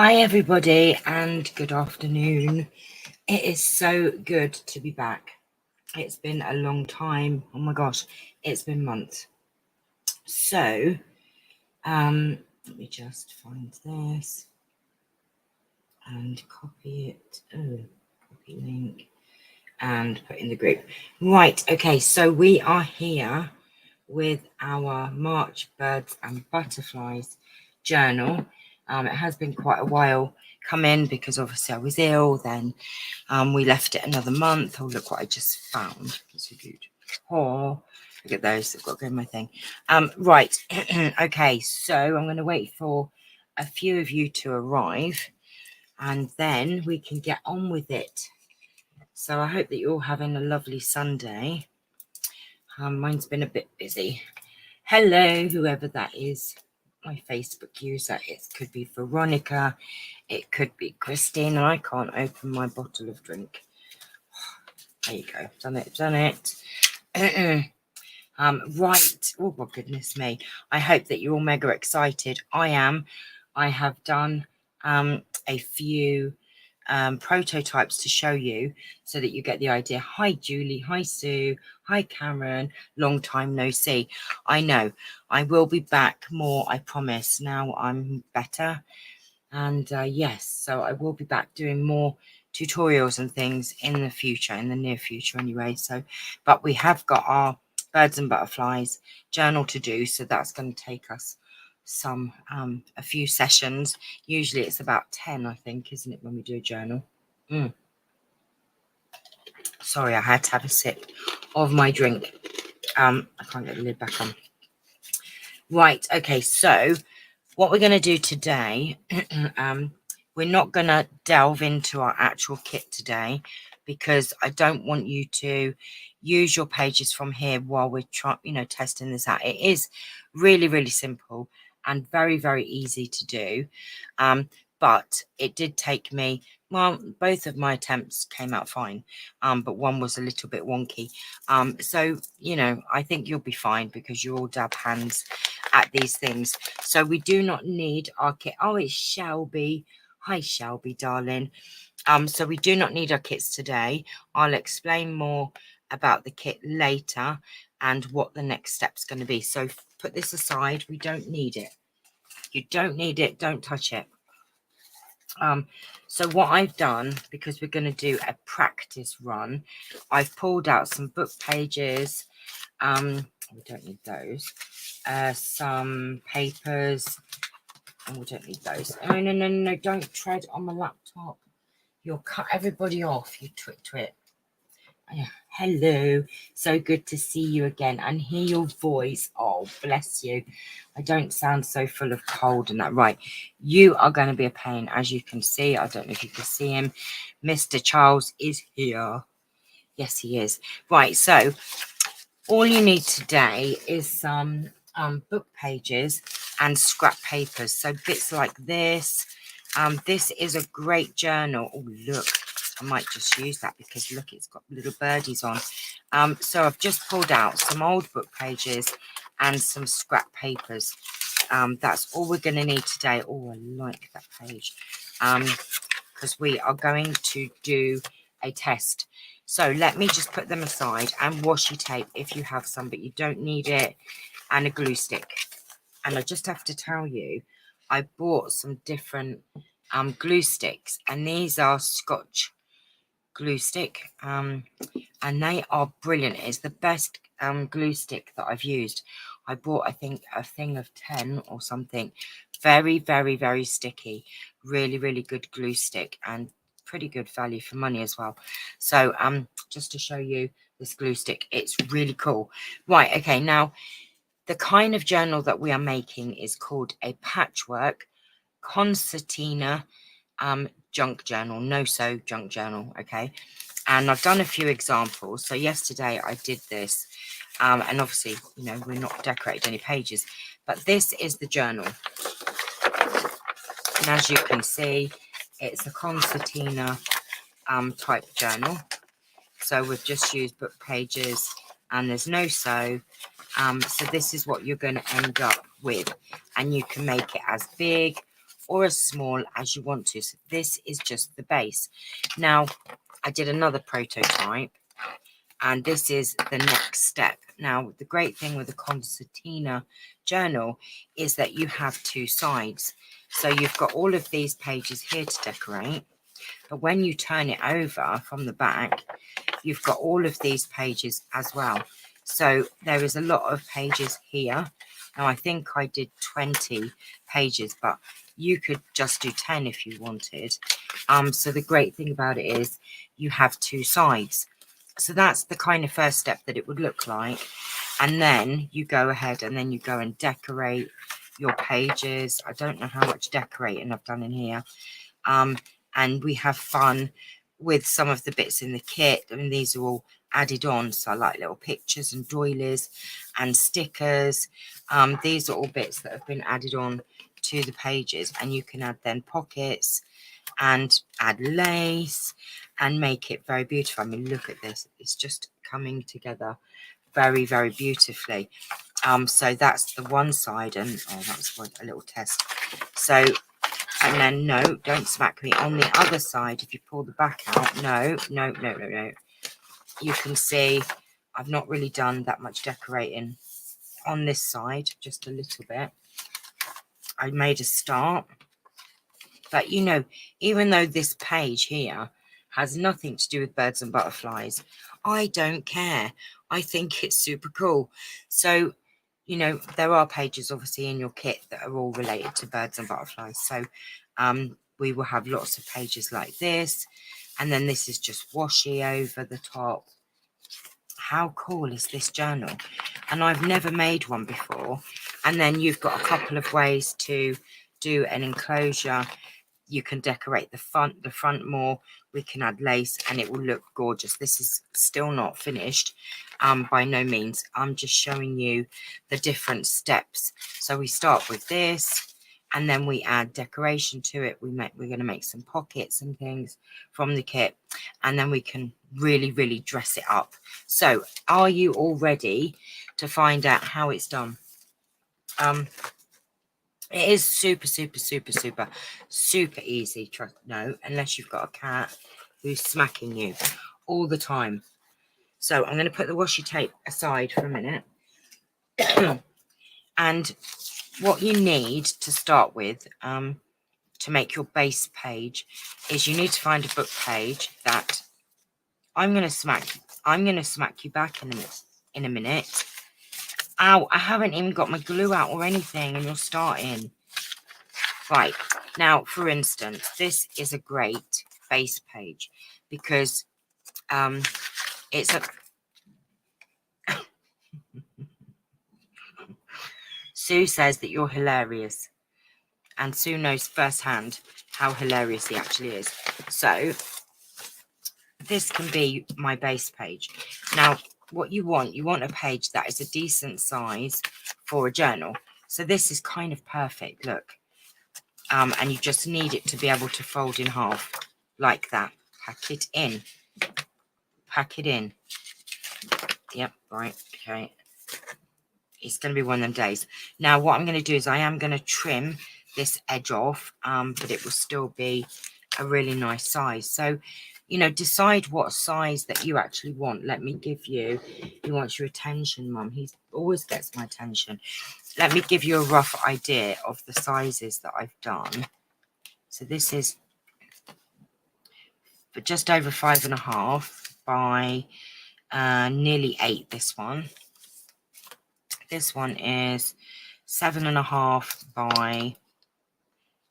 Hi everybody and good afternoon. It is so good to be back. It's been a long time. Oh my gosh, it's been months. So, let me just find this and copy it. Copy link and put in the group. Right, okay, so we are here with our March Birds and Butterflies journal. It has been quite a while come in because obviously I was ill. Then we left it another month. Oh, look what I just found. It's so good. Oh, look at those. I've got to go in my thing. Right. Okay, so I'm going to wait for a few of you to arrive and then we can get on with it. So I hope that you're all having a lovely Sunday. Mine's been a bit busy. Hello, whoever that is. My Facebook user. It could be Veronica. It could be Christine. I can't open my bottle of drink. There you go. Done it. Right. Oh, my goodness me. I hope that you're all mega excited. I am. I have done a few prototypes to show you so that you get the idea. Hi, Julie. Hi, Sue. Hi, Cameron. Long time no see. I know. I will be back more, I promise. Now I'm better. And yes, so I will be back doing more tutorials and things in the future, in the near future anyway. So, but we have got our birds and butterflies journal to do. So that's going to take us a few sessions. Usually it's about 10, I think, isn't it, when we do a journal? Sorry, I had to have a sip of my drink. I can't get the lid back on. Right, okay, so what we're going to do today, we're not going to delve into our actual kit today because I don't want you to use your pages from here while we're testing this out. It is really, really simple and very, very easy to do. But it did take me, well, both of my attempts came out fine, but one was a little bit wonky. So, I think you'll be fine because you're all dab hands at these things. So we do not need our kit. Oh, it's Shelby. Hi, Shelby, darling. So we do not need our kits today. I'll explain more about the kit later and what the next step's going to be. So put this aside. We don't need it. You don't need it. Don't touch it. So what I've done, because we're going to do a practice run, I've pulled out some book pages. We don't need those. Some papers. And we don't need those. Oh, no. Don't tread on my laptop. You'll cut everybody off, you twit. Hello. So good to see you again and hear your voice. Oh, bless you. I don't sound so full of cold and that. Right. You are going to be a pain, as you can see. I don't know if you can see him. Mr. Charles is here. Yes, he is. Right. So all you need today is some book pages and scrap papers. So bits like this. This is a great journal. Oh, look. I might just use that because look, it's got little birdies on. So I've just pulled out some old book pages and some scrap papers. That's all we're going to need today. Oh, I like that page. Because we are going to do a test. So let me just put them aside, and washi tape if you have some, but you don't need it, and a glue stick. And I just have to tell you, I bought some different glue sticks, and these are Scotch glue stick, and they are brilliant. It's the best glue stick that I've used. I bought, I think, a thing of 10 or something. Very, very, very sticky. Really, really good glue stick and pretty good value for money as well. So just to show you this glue stick, it's really cool. Right, okay, now the kind of journal that we are making is called a patchwork concertina junk journal, no-sew junk journal. Okay, and I've done a few examples. So yesterday I did this, and obviously, we're not decorated any pages, but this is the journal. And as you can see, it's a concertina type journal. So we've just used book pages and there's no sew. So this is what you're going to end up with. And you can make it as big or as small as you want to. So this is just the base. Now, I did another prototype, and this is the next step. Now, the great thing with the concertina journal is that you have two sides. So you've got all of these pages here to decorate, but when you turn it over from the back, you've got all of these pages as well. So there is a lot of pages here. Now, I think I did 20 pages, but you could just do 10 if you wanted. So the great thing about it is you have two sides. So that's the kind of first step that it would look like. And then you go ahead and then you go and decorate your pages. I don't know how much decorating I've done in here. And we have fun with some of the bits in the kit. I mean, these are all added on. So I like little pictures and doilies and stickers. These are all bits that have been added on to the pages, and you can add then pockets and add lace and make it very beautiful. I mean, look at this. It's just coming together very, very beautifully. So that's the one side, and oh, that's a little test. So, and then no, don't smack me. On the other side, if you pull the back out, no. You can see I've not really done that much decorating on this side, just a little bit. I made a start. But, you know, even though this page here has nothing to do with birds and butterflies, I don't care. I think it's super cool. So, you know, there are pages obviously in your kit that are all related to birds and butterflies. So we will have lots of pages like this. And then this is just washi over the top. How cool is this journal? And I've never made one before. And then you've got a couple of ways to do an enclosure. You can decorate the front more. We can add lace and it will look gorgeous. This is still not finished by no means. I'm just showing you the different steps. So we start with this and then we add decoration to it. We're going to make some pockets and things from the kit, and then we can really, really dress it up. So are you all ready to find out how it's done? It is super easy. No, unless you've got a cat who's smacking you all the time. So I'm going to put the washi tape aside for a minute. And what you need to start with to make your base page is you need to find a book page that I'm going to smack you back in a minute. Ow, I haven't even got my glue out or anything, and you're starting. Right, now, for instance, this is a great base page because it's a... Sue says that you're hilarious, and Sue knows firsthand how hilarious he actually is. So this can be my base page. Now, what you want a page that is a decent size for a journal. So this is kind of perfect, look. And you just need it to be able to fold in half like that. Pack it in. Pack it in. Yep, right, okay. It's going to be one of them days. Now, what I'm going to do is I am going to trim this edge off, but it will still be a really nice size. So, you know, decide what size that you actually want. Let me give you, he wants your attention, Mum. He always gets my attention. Let me give you a rough idea of the sizes that I've done. So this is just over 5.5 by nearly 8, this one. This one is 7.5 by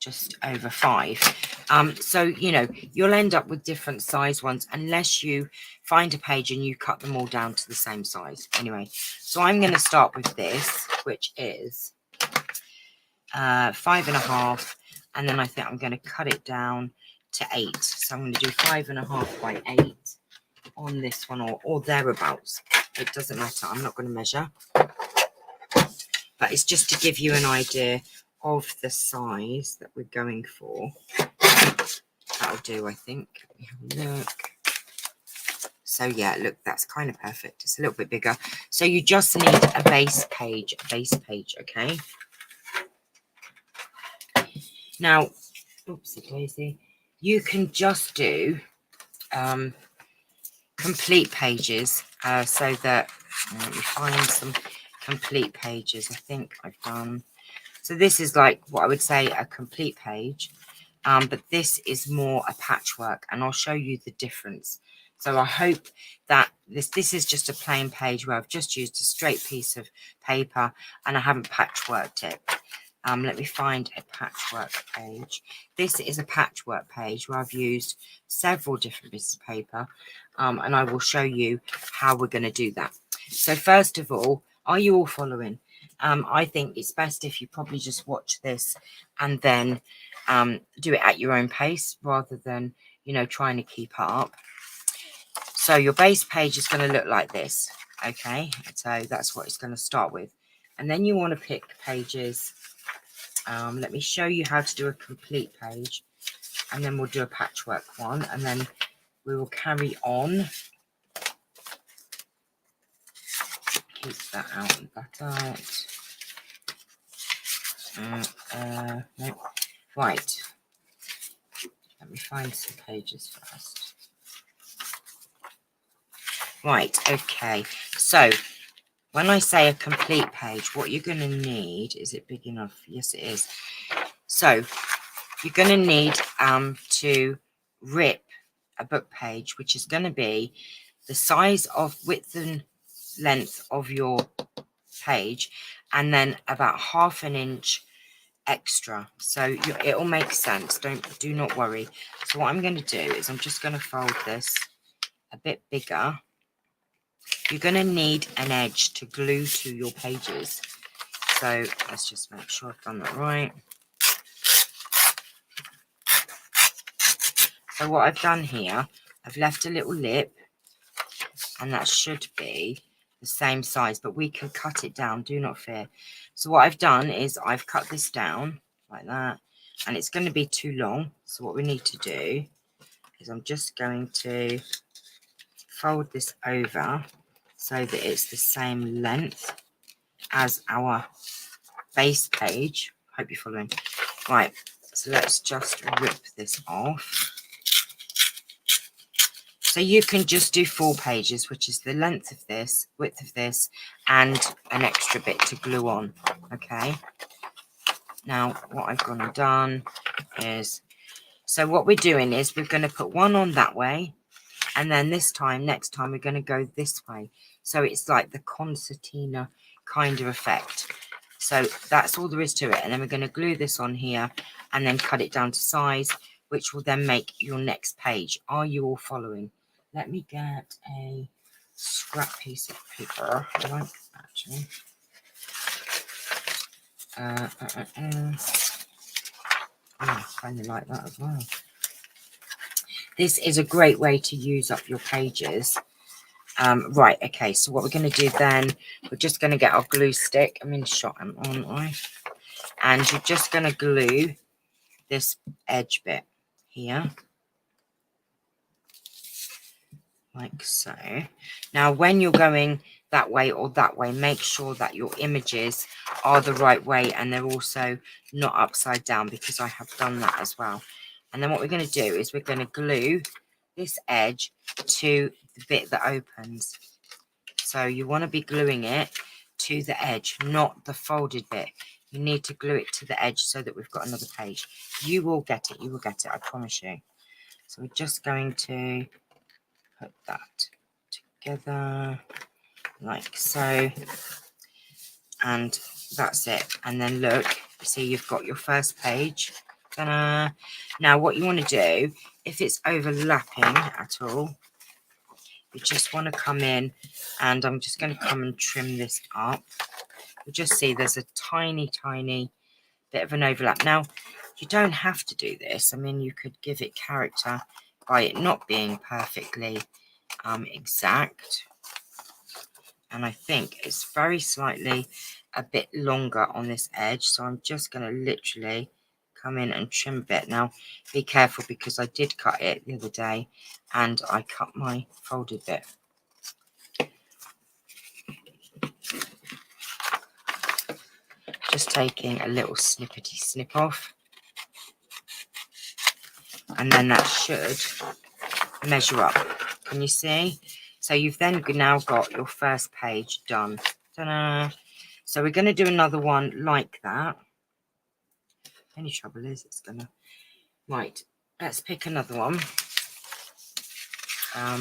just over 5. So, you know, you'll end up with different size ones unless you find a page and you cut them all down to the same size. Anyway, so I'm going to start with this, which is 5.5, and then I think I'm going to cut it down to 8. So I'm going to do 5.5 by 8 on this one, or thereabouts. It doesn't matter. I'm not going to measure. But it's just to give you an idea of the size that we're going for. That'll do, I think. Let me have a look. So yeah, look, that's kind of perfect. It's a little bit bigger. So you just need a base page, okay? Now, oopsie daisy, you can just do complete pages so that, let me find some complete pages. I think I've done, so this is like what I would say a complete page, but this is more a patchwork, and I'll show you the difference. So I hope that this is just a plain page where I've just used a straight piece of paper and I haven't patchworked it. Let me find a patchwork page. This is a patchwork page where I've used several different pieces of paper, and I will show you how we're going to do that. So first of all, are you all following? I think it's best if you probably just watch this and then do it at your own pace rather than, you know, trying to keep up. So your base page is going to look like this. Okay, so that's what it's going to start with. And then you want to pick pages. Let me show you how to do a complete page, and then we'll do a patchwork one, and then we will carry on. Keep that out and that out. No. Right. Let me find some pages first. Right, okay. So when I say a complete page, what you're going to need, is it big enough? Yes, it is. So you're going to need to rip a book page, which is going to be the size of width and length of your page, and then about ½ inch extra. So it'll make sense. Do not worry. So what I'm going to do is I'm just going to fold this a bit bigger. You're going to need an edge to glue to your pages. So let's just make sure I've done that right. So what I've done here, I've left a little lip, and that should be the same size, but we can cut it down, do not fear. So what I've done is I've cut this down like that, and it's going to be too long. So what we need to do is I'm just going to fold this over so that it's the same length as our base page. Hope you're following. Right, so let's just rip this off. So you can just do 4 pages, which is the length of this, width of this, and an extra bit to glue on. Okay. Now, what I've gone and done is, so what we're doing is we're going to put one on that way, and then next time, we're going to go this way. So it's like the concertina kind of effect. So that's all there is to it. And then we're going to glue this on here and then cut it down to size, which will then make your next page. Are you all following? Let me get a scrap piece of paper. I like actually. I kind of like that as well. This is a great way to use up your pages. Right, okay, so what we're going to do then, we're just going to get our glue stick. I'm in shot, aren't I? And you're just going to glue this edge bit here. Like so. Now, when you're going that way or that way, make sure that your images are the right way and they're also not upside down, because I have done that as well. And then what we're going to do is we're going to glue this edge to the bit that opens. So you want to be gluing it to the edge, not the folded bit. You need to glue it to the edge so that we've got another page. You will get it. You will get it. I promise you. So we're just going to put that together like so. And that's it. And then look, see, you've got your first page. Ta-da. Now what you want to do, if it's overlapping at all, you just want to come in, and I'm just going to come and trim this up. You'll just see there's a tiny bit of an overlap. Now, you don't have to do this. I mean, you could give it character by it not being perfectly exact. And I think it's very slightly a bit longer on this edge. So I'm just going to literally come in and trim a bit. Now, be careful, because I did cut it the other day and I cut my folded bit. Just taking a little snippety snip off. and then that should measure up. Can you see? So you've then now got your first page done. Ta-da! So we're going to do another one like that. Any trouble is it's going to... Right, let's pick another one.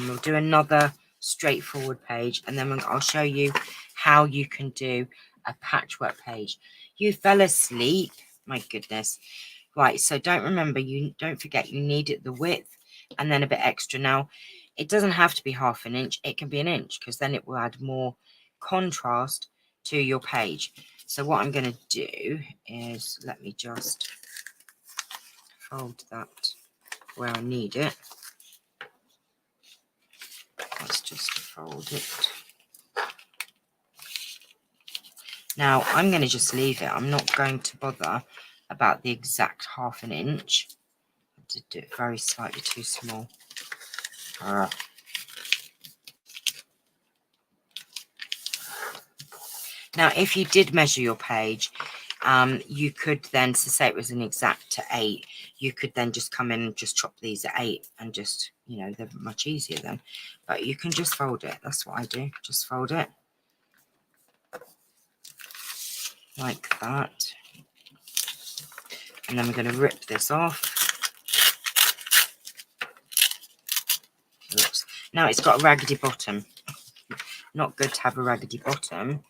We'll do another straightforward page, and then I'll show you how you can do a patchwork page. You fell asleep. My goodness. Right, so don't forget you need it the width and then a bit extra. Now, it doesn't have to be half an inch. It can be an inch, because then it will add more contrast to your page. So what I'm going to do is, let me just fold that where I need it. Let's just fold it. Now, I'm going to just leave it. I'm not going to bother about the exact half an inch. I did do it very slightly too small. Now, if you did measure your page, you could then, to say it was an exact to 8, you could then just come in and just chop these at 8 and just, you know, they're much easier then. But you can just fold it. That's what I do. Just fold it like that. And then we're going to rip this off. Oops. Now it's got a raggedy bottom. Not good to have a raggedy bottom.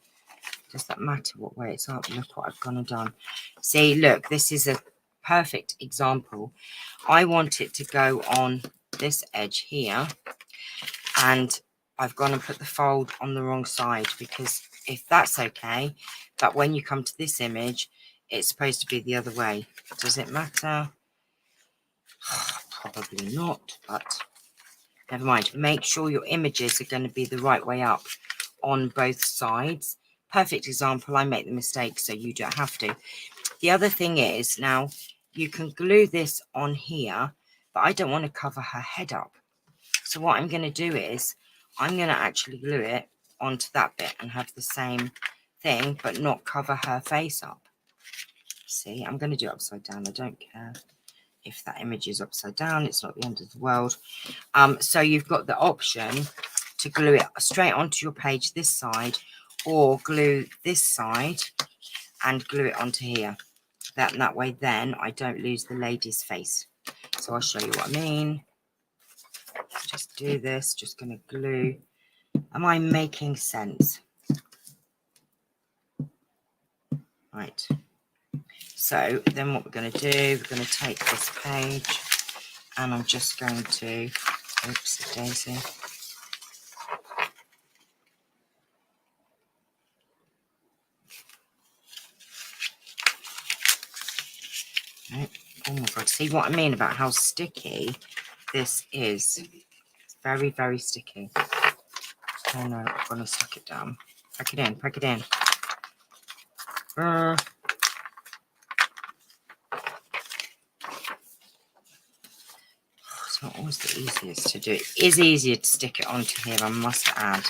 Does that matter what way it's up? Look what I've gone and done. See, look, this is a perfect example. I want it to go on this edge here, and I've gone and put the fold on the wrong side, because if that's okay, but when you come to this image, it's supposed to be the other way. Does it matter? Probably not, but never mind. Make sure your images are going to be the right way up on both sides. Perfect example. I make the mistake, so you don't have to. The other thing is, now you can glue this on here, but I don't want to cover her head up. So what I'm going to do is I'm going to actually glue it onto that bit and have the same thing, but not cover her face up. See, I'm going to do it upside down. I don't care if that image is upside down. It's not the end of the world. So you've got the option to glue it straight onto your page this side, or glue this side and glue it onto here. That way then I don't lose the lady's face. So I'll show you what I mean. Let's just do this. Just going to glue. Am I making sense? Right. So then what we're going to do, we're going to take this page, and I'm just going to, oops, daisy. Right. Oh my God, see what I mean about how sticky this is? It's very, very sticky. Oh no, I'm going to suck it down. Pack it in, pack it in. It's not always the easiest to do. It is easier to stick it onto here, I must add.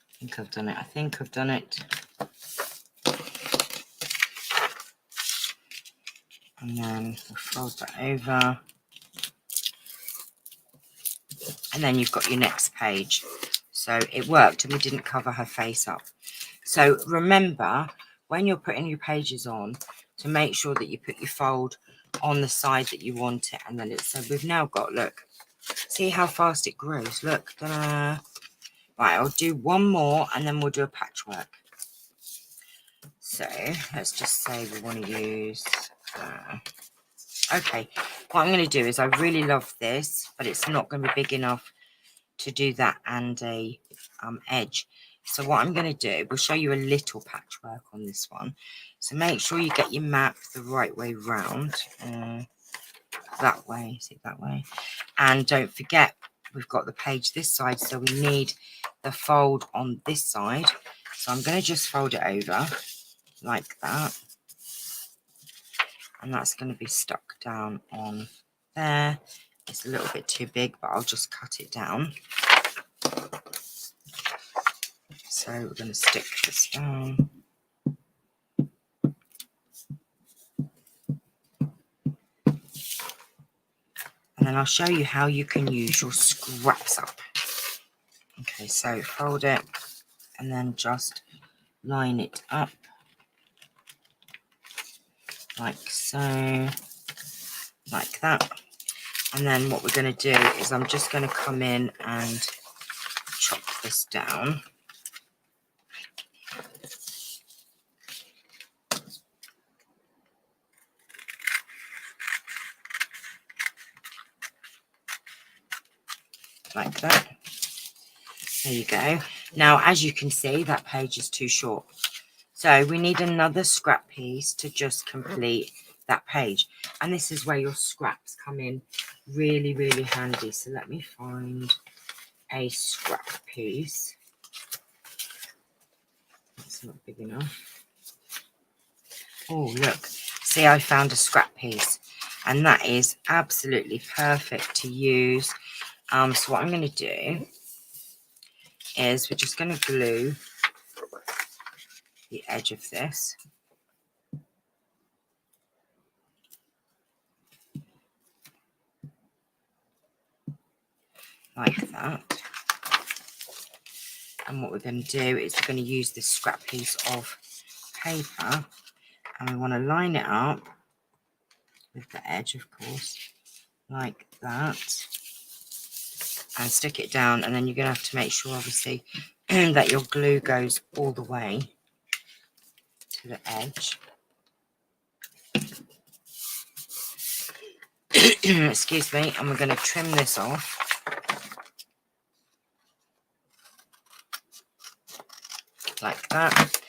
I think I've done it. I think I've done it. And then we'll fold that over. And then you've got your next page. So it worked, and we didn't cover her face up. So remember, when you're putting your pages on, to make sure that you put your fold on the side that you want it. And then it's, so we've now got, look, see how fast it grows. Look, ta-da. Right, I'll do one more, and then we'll do a patchwork. So let's just say we want to use, okay, what I'm going to do is, I really love this, but it's not going to be big enough to do that and a edge. So what I'm going to do, we'll show you a little patchwork on this one. So make sure you get your map the right way round, that way, see, that way. And don't forget, we've got the page this side, so we need the fold on this side. So I'm going to just fold it over like that, and that's going to be stuck down on there. It's a little bit too big, but I'll just cut it down. So we're going to stick this down. And then I'll show you how you can use your scraps up. Okay, so fold it and then just line it up like so, like that. And then what we're going to do is I'm just going to come in and chop this down. Like that. There you go. Now, as you can see, that page is too short. So we need another scrap piece to just complete that page. And this is where your scraps come in really, really handy. So let me find a scrap piece. That's not big enough. Oh, look. See, I found a scrap piece. And that is absolutely perfect to use. So what I'm going to do is we're just going to glue the edge of this. Like that. And what we're going to do is we're going to use this scrap piece of paper, and we want to line it up with the edge, of course, like that, and stick it down. And then you're going to have to make sure, obviously, that your glue goes all the way to the edge. Excuse me. And we're going to trim this off. Like that.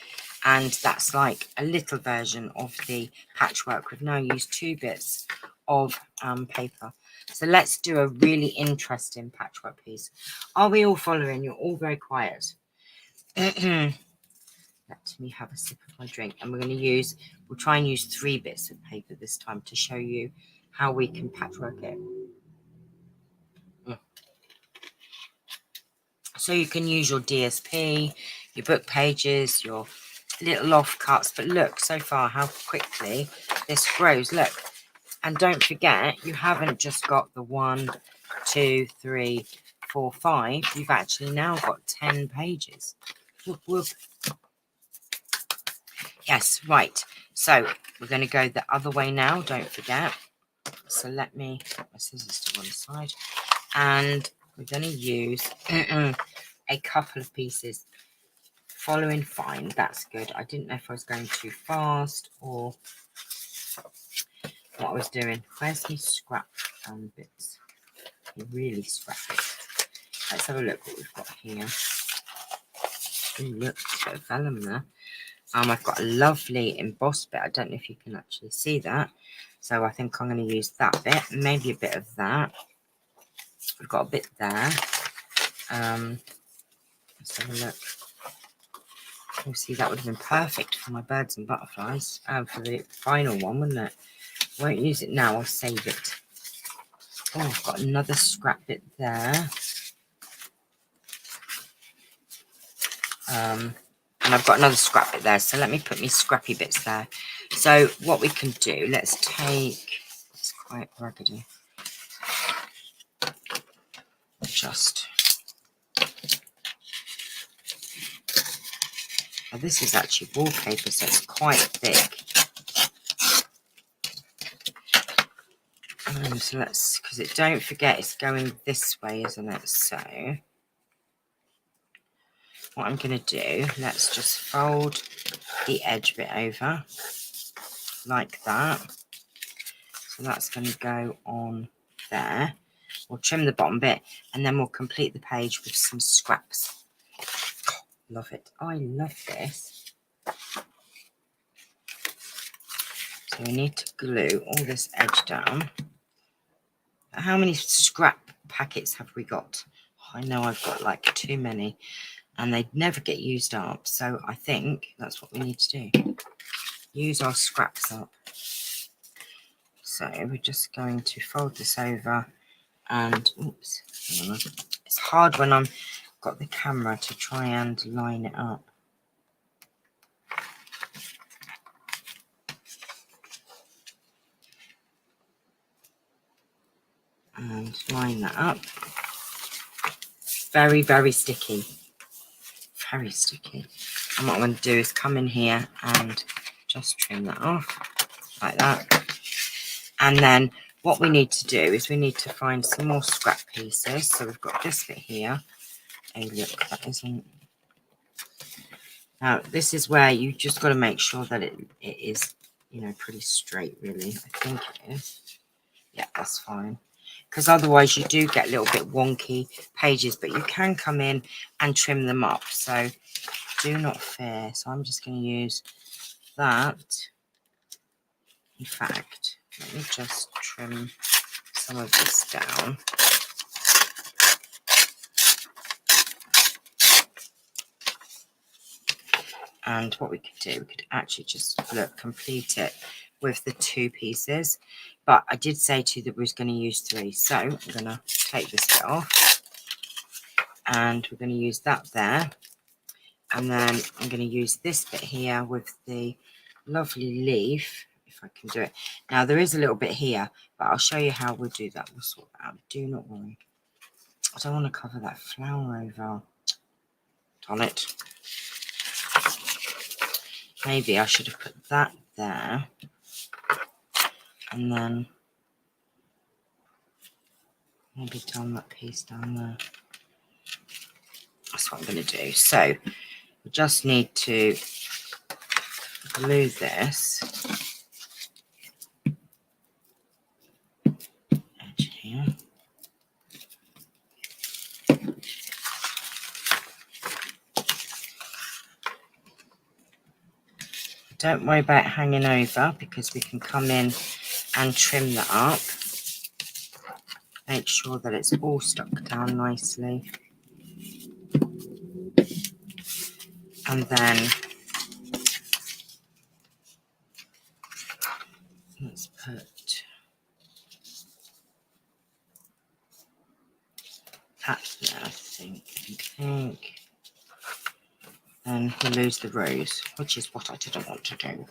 And that's like a little version of the patchwork. We've now used 2 bits of paper. So let's do a really interesting patchwork piece. Are we all following? You're all very quiet. Let me have a sip of my drink. And we'll try and use 3 bits of paper this time to show you how we can patchwork it. So you can use your DSP, your book pages, your little offcuts. But look, so far, how quickly this grows. Look. And don't forget, you haven't just got the 1, 2, 3, 4, 5. You've actually now got 10 pages. Whoop, whoop. Yes, right. So we're going to go the other way now. Don't forget. So let me put my scissors to one side. And we're going to use a couple of pieces. Following fine. That's good. I didn't know if I was going too fast or what I was doing. Where's my scrap bits? Really scrap it. Let's have a look what we've got here. Ooh, look, a bit of vellum there. I've got a lovely embossed bit. I don't know if you can actually see that. So I think I'm going to use that bit. Maybe a bit of that. We've got a bit there. Let's have a look. Oh, see, that would have been perfect for my birds and butterflies. For the final one, wouldn't it? Won't use it now. I'll save it. Oh, I've got another scrap bit there. And I've got another scrap bit there. So let me put my scrappy bits there. So what we can do, let's take, it's quite raggedy. Just, oh, this is actually wallpaper, so it's quite thick. So let's, because don't forget it's going this way, isn't it? So what I'm going to do, let's just fold the edge bit over like that. So that's going to go on there. We'll trim the bottom bit and then we'll complete the page with some scraps. Oh, love it. I love this. So we need to glue all this edge down. How many scrap packets have we got? I know I've got like too many and they'd never get used up. So I think that's what we need to do. Use our scraps up. So we're just going to fold this over And oops, hang on. It's hard when I'm got the camera to try and line it up. And line that up. Very, very sticky. Very sticky. And what I'm going to do is come in here and just trim that off like that. And then what we need to do is we need to find some more scrap pieces. So we've got this bit here. Oh look, that isn't. Now this is where you just got to make sure that it is, you know, pretty straight really. I think it is. Yeah, that's fine. Because otherwise you do get a little bit wonky pages, but you can come in and trim them up. So do not fear. So I'm just going to use that. In fact, let me just trim some of this down. And what we could do, we could actually just complete it with the 2 pieces. But I did say to you that we was going to use 3. So I'm going to take this bit off. And we're going to use that there. And then I'm going to use this bit here with the lovely leaf, if I can do it. Now, there is a little bit here, but I'll show you how we'll do that. We'll sort that out. Do not worry. I don't want to cover that flower over. Darn it. Maybe I should have put that there. And then maybe done that piece down there. That's what I'm going to do. So we just need to glue this edge here. Don't worry about hanging over because we can come in and trim that up. Make sure that it's all stuck down nicely. And then let's put that there, I think. And we'll lose the rose, which is what I didn't want to do.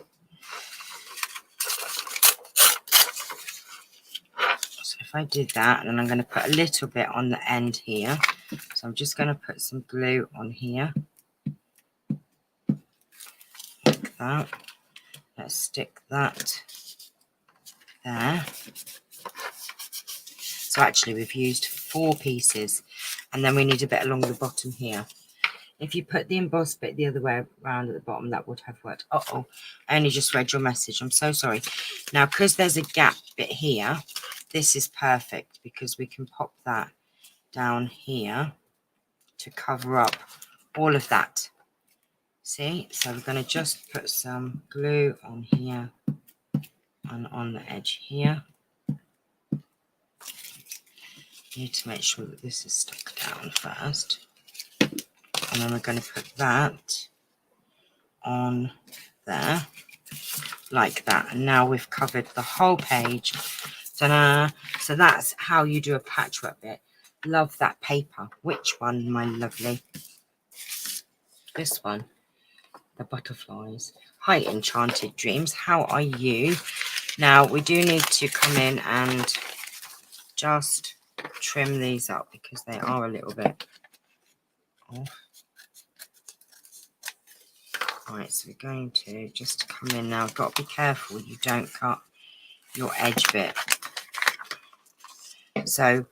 So if I did that, and I'm going to put a little bit on the end here. So I'm just going to put some glue on here. Like that. Let's stick that there. So actually we've used 4 pieces, and then we need a bit along the bottom here. If you put the embossed bit the other way around at the bottom, that would have worked. Uh-oh, I only just read your message. I'm so sorry. Now, because there's a gap bit here, this is perfect because we can pop that down here to cover up all of that. See? So we're going to just put some glue on here and on the edge here. Need to make sure that this is stuck down first. And then we're going to put that on there, like that. And now we've covered the whole page. Ta-da! So that's how you do a patchwork bit. Love that paper. Which one, my lovely? This one. The butterflies. Hi, Enchanted Dreams. How are you? Now, we do need to come in and just trim these up because they are a little bit off. Right, so we're going to just come in now. Got to be careful you don't cut your edge bit. So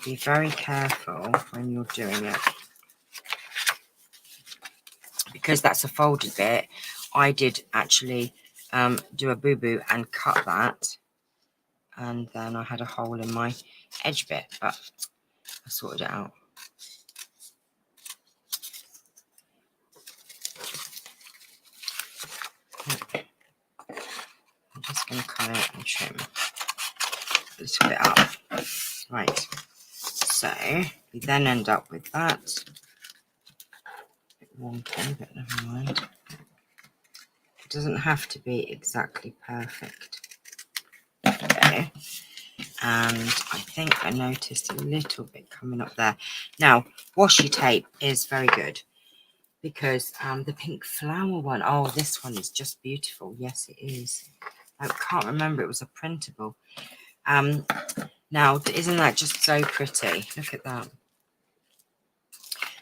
be very careful when you're doing it. Because that's a folded bit, I did actually do a boo-boo and cut that. And then I had a hole in my edge bit, but I sorted it out. I'm just going to cut it and trim a little bit up. Right, so we then end up with that. A bit wonky, but never mind. It doesn't have to be exactly perfect. Okay. And I think I noticed a little bit coming up there. Now, washi tape is very good because the pink flower one, oh, this one is just beautiful. Yes, it is. I can't remember, it was a printable. Now, isn't that just so pretty? Look at that.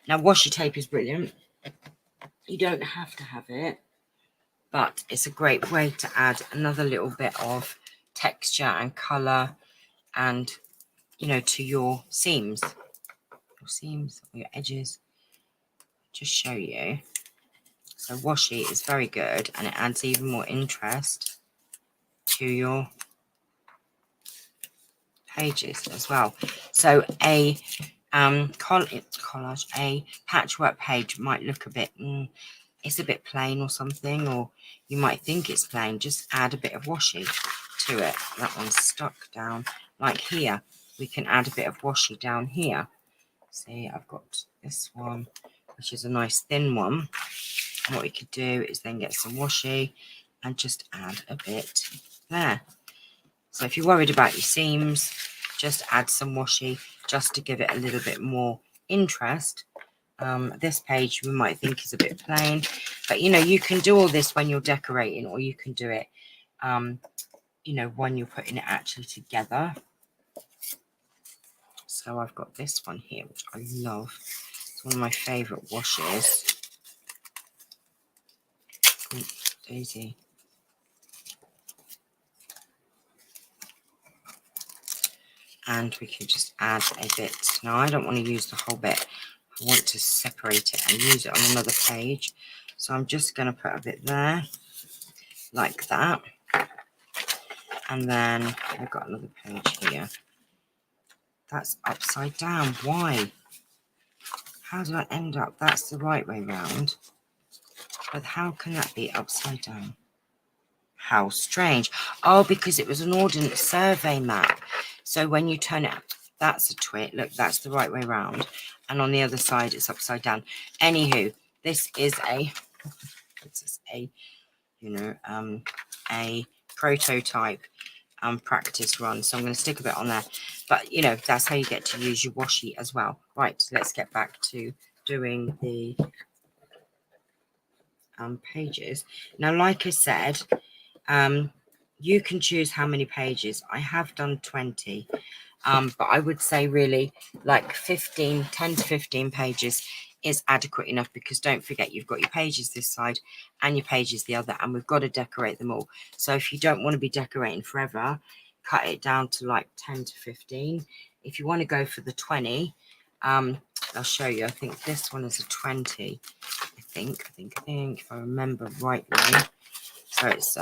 Now, washi tape is brilliant. You don't have to have it, but it's a great way to add another little bit of texture and colour and, you know, to your seams. Or your edges. Just show you. So washi is very good, and it adds even more interest to your pages as well. So a collage, a patchwork page might look a bit it's a bit plain or something, or you might think it's plain. Just add a bit of washi to it. That one's stuck down. Like here, we can add a bit of washi down here. See, I've got this one, which is a nice thin one. And what we could do is then get some washi and just add a bit there. So if you're worried about your seams, just add some washi just to give it a little bit more interest. This page we might think is a bit plain, but you know, you can do all this when you're decorating, or you can do it you know, when you're putting it actually together. So I've got this one here, which I love. It's one of my favorite washes. Daisy. And we can just add a bit. Now, I don't want to use the whole bit. I want to separate it and use it on another page. So I'm just going to put a bit there, like that. And then I've got another page here. That's upside down. Why? How did I end up? That's the right way round. But how can that be upside down? How strange. Oh, because it was an Ordnance Survey map. So when you turn it, that's a twit. Look, that's the right way round. And on the other side, it's upside down. Anywho, this is a you know, a prototype practice run. So I'm going to stick a bit on there. But, you know, that's how you get to use your washi as well. Right, let's get back to doing the pages. Now, like I said, you can choose how many pages. I have done 20, but I would say really like 10 to 15 pages is adequate enough, because don't forget, you've got your pages this side and your pages the other, and we've got to decorate them all. So if you don't want to be decorating forever, cut it down to like 10 to 15. If you want to go for the 20, I'll show you. I think this one is a 20. I think if I remember rightly. So it's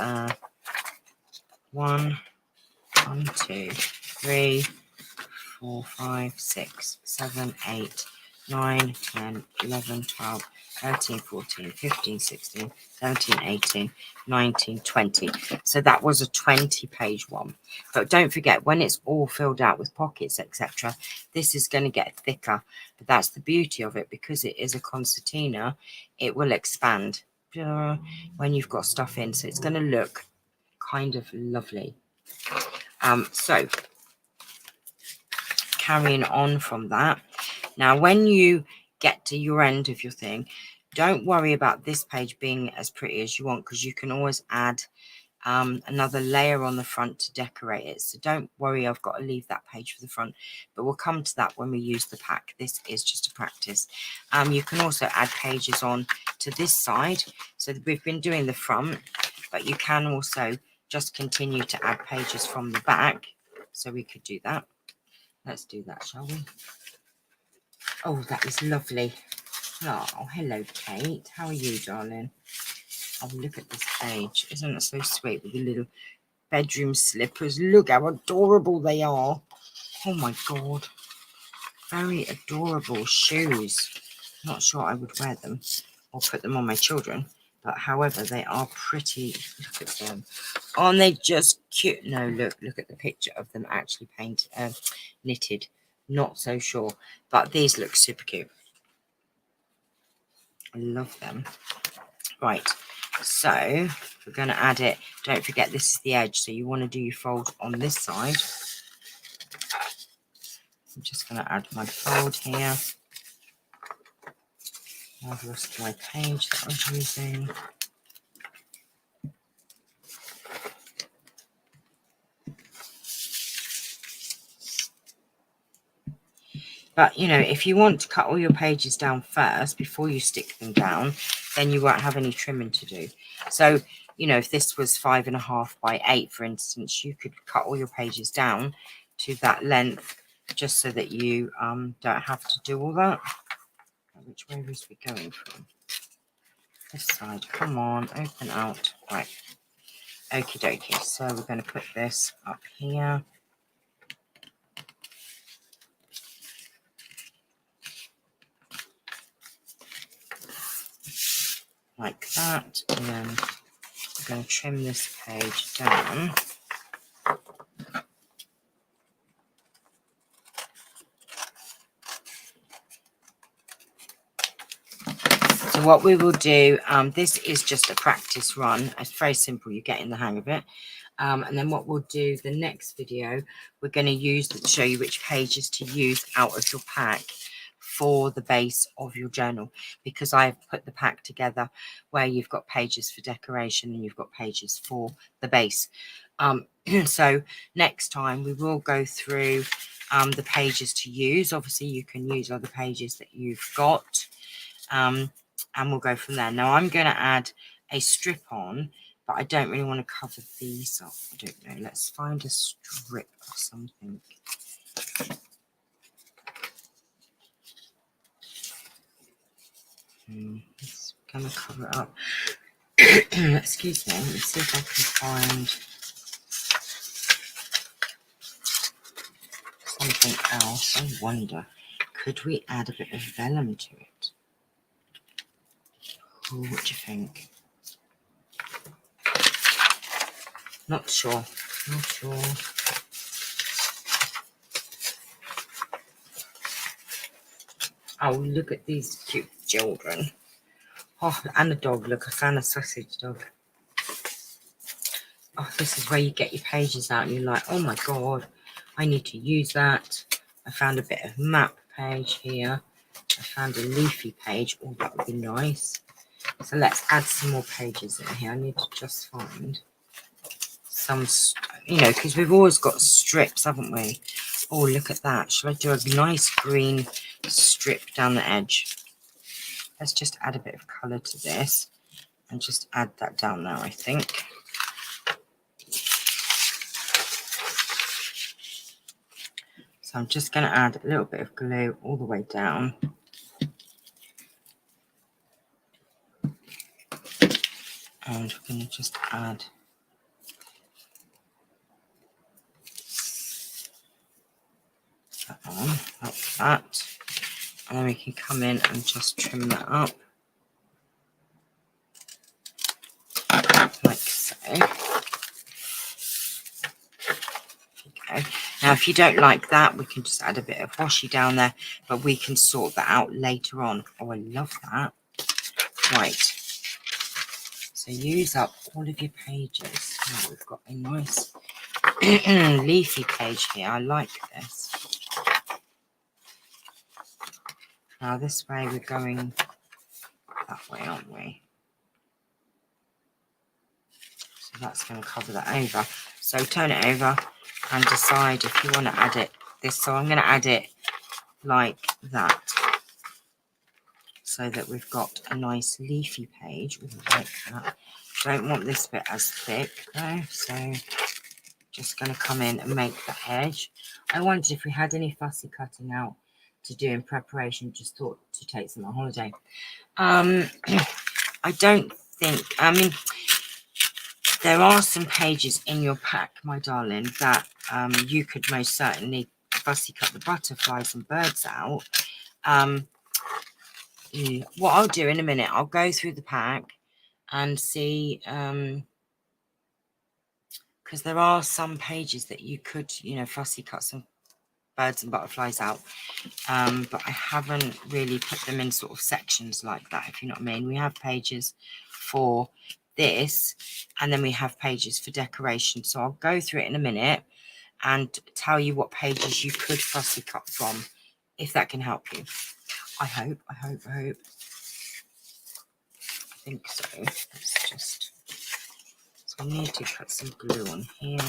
1, 2, 3, 4, 5, 6, 7, 8, 9, 10, 11, 12, 13, 14, 15, 16, 17, 18, 19, 20. So that was a 20-page one. But don't forget, when it's all filled out with pockets, etc., this is going to get thicker. But that's the beauty of it, because it is a concertina, it will expand when you've got stuff in. So it's going to look kind of lovely. So carrying on from that, now when you get to your end of your thing, don't worry about this page being as pretty as you want, because you can always add another layer on the front to decorate it. So don't worry, I've got to leave that page for the front, but we'll come to that when we use the pack. This is just a practice. You can also add pages on to this side. So we've been doing the front, but you can also just continue to add pages from the back. So we could do that. Let's do that, shall we? Oh, that is lovely. Oh, hello, Kate. How are you, darling? Oh, look at this page. Isn't it so sweet with the little bedroom slippers? Look how adorable they are. Oh, my God. Very adorable shoes. Not sure I would wear them or put them on my children. But however, they are pretty. Look at them. Aren't they just cute? No, look at the picture of them actually knitted. Not so sure. But these look super cute. I love them. Right. So we're going to add it. Don't forget, this is the edge. So you want to do your fold on this side. I'm just going to add my fold here. I've lost my page that I was using. But, you know, if you want to cut all your pages down first before you stick them down, then you won't have any trimming to do. So, you know, if this was 5.5 by 8, for instance, you could cut all your pages down to that length just so that you don't have to do all that. Which way was we going from? This side. Come on, open out. Right. Okie dokie. So we're going to put this up here. Like that. And then we're going to trim this page down. So what we will do, this is just a practice run. It's very simple. You're getting the hang of it. And then what we'll do, the next video, we're going to use to show you which pages to use out of your pack for the base of your journal, because I've put the pack together where you've got pages for decoration and you've got pages for the base. So next time we will go through the pages to use. Obviously you can use other pages that you've got, and we'll go from there. Now I'm going to add a strip on, but I don't really want to cover these up. I don't know. Let's find a strip or something. It's going to cover it up. Excuse me. Let's see if I can find something else. I wonder, could we add a bit of vellum to it? Oh, what do you think? Not sure. Not sure. Oh, look at these cute children. Oh, and a dog. Look, I found a sausage dog. Oh, this is where you get your pages out and you're like, oh my God, I need to use that. I found a bit of map page here. I found a leafy page. Oh, that would be nice. So let's add some more pages in here. I need to just find some, you know, because we've always got strips, haven't we? Oh, look at that. Shall I do a nice green strip down the edge? Let's just add a bit of colour to this and just add that down there, I think. So I'm just going to add a little bit of glue all the way down. And we're going to just add that on, like that. And then we can come in and just trim that up. Like so. Okay. Now, if you don't like that, we can just add a bit of washi down there, but we can sort that out later on. Oh, I love that. Right. So use up all of your pages. Now we've got a nice leafy page here. I like this. Now this way we're going that way, aren't we? So that's going to cover that over. So turn it over and decide if you want to add it this. So I'm going to add it like that, so that we've got a nice leafy page. Ooh, like that. Don't want this bit as thick though, so just going to come in and make the edge. I wondered if we had any fussy cutting out to do in preparation. Just thought to take some on holiday. I don't think, I mean, there are some pages in your pack, my darling, that you could most certainly fussy cut the butterflies and birds out. What I'll do in a minute, I'll go through the pack and see, because there are some pages that you could, you know, fussy cut some birds and butterflies out, but I haven't really put them in sort of sections like that, if you know what I mean. We have pages for this, and then we have pages for decoration, so I'll go through it in a minute, and tell you what pages you could fussy cut from, if that can help you. I hope. I think so. Let's just, so I need to put some glue on here.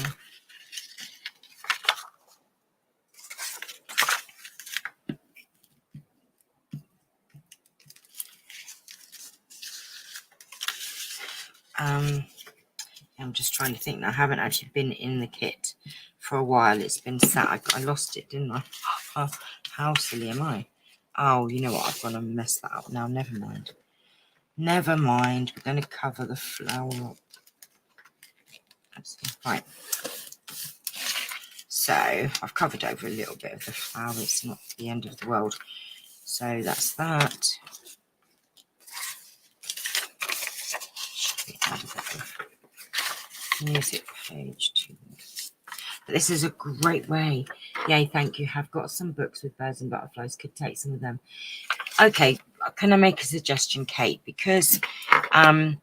I'm just trying to think now. I haven't actually been in the kit for a while. It's been sat. I lost it, didn't I? How silly am I? Oh, you know what? I've gone and messed that up now. Never mind. Never mind. We're going to cover the flower up. Right. So I've covered over a little bit of the flower. It's not the end of the world. So that's that. Should be out of that. Music page 2. But this is a great way. Yay, thank you. Have got some books with birds and butterflies. Could take some of them. Okay, can I make a suggestion, Kate? Because I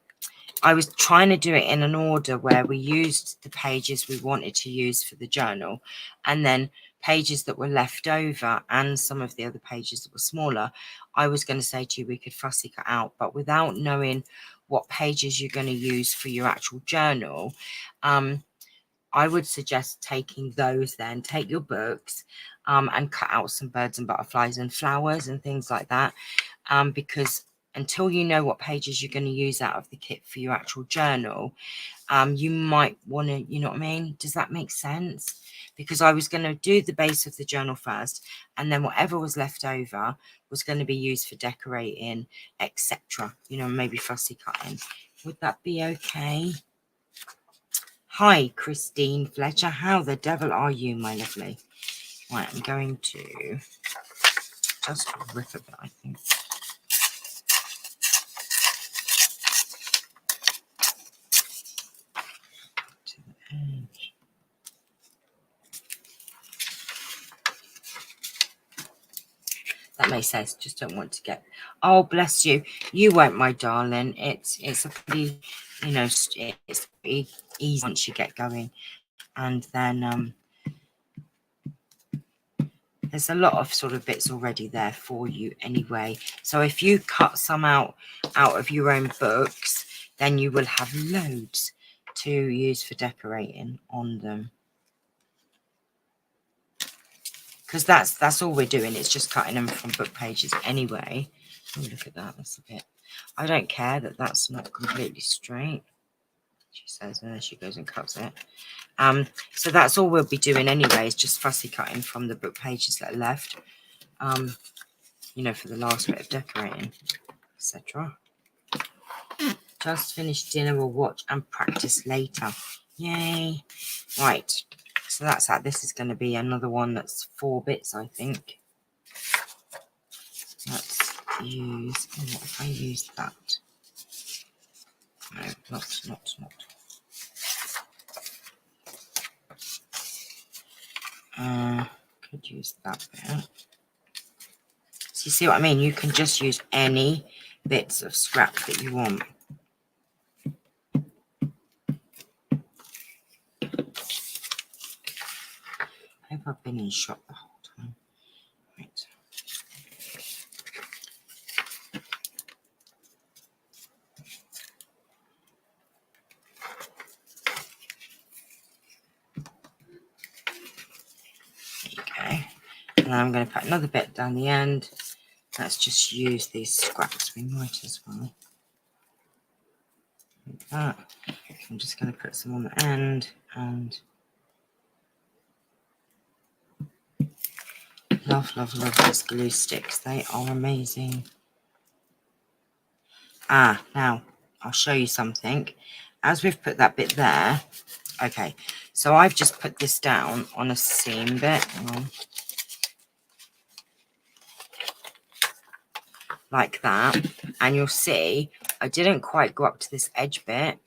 was trying to do it in an order where we used the pages we wanted to use for the journal, and then pages that were left over and some of the other pages that were smaller, I was going to say to you we could fussy cut out, but without knowing what pages you're going to use for your actual journal, I would suggest taking those then, take your books and cut out some birds and butterflies and flowers and things like that, because until you know what pages you're going to use out of the kit for your actual journal, you might want to, you know what I mean? Does that make sense? Because I was going to do the base of the journal first, and then whatever was left over was going to be used for decorating, etc. You know, maybe fussy cutting. Would that be okay? Hi, Christine Fletcher. How the devil are you, my lovely? Right, I'm going to just rip a bit, I think. To the edge. That makes sense. Just don't want to get. Oh, bless you. You won't, my darling. It's a pretty, you know, it's pretty easy once you get going, and then there's a lot of sort of bits already there for you anyway. So if you cut some out of your own books, then you will have loads to use for decorating on them. Because that's all we're doing. It's just cutting them from book pages anyway. Oh, look at that. That's a bit. I don't care that that's not completely straight. She says, and then she goes and cuts it. So that's all we'll be doing anyway. Is just fussy cutting from the book pages that are left. You know, for the last bit of decorating, etc. Just finished dinner. We'll watch and practice later. Yay! Right. So that's that. This is going to be another one that's 4 bits, I think. Let's use. Oh, what if I use that? No, not. Could use that bit. So you see what I mean? You can just use any bits of scrap that you want. I hope I've been in shot the whole time. Right. There you go. And then I'm going to put another bit down the end. Let's just use these scraps. We might as well. Like that. I'm just going to put some on the end, and love these glue sticks. They are amazing. Now I'll show you something. As we've put that bit there, okay, so I've just put this down on a seam bit, like that, and you'll see I didn't quite go up to this edge bit.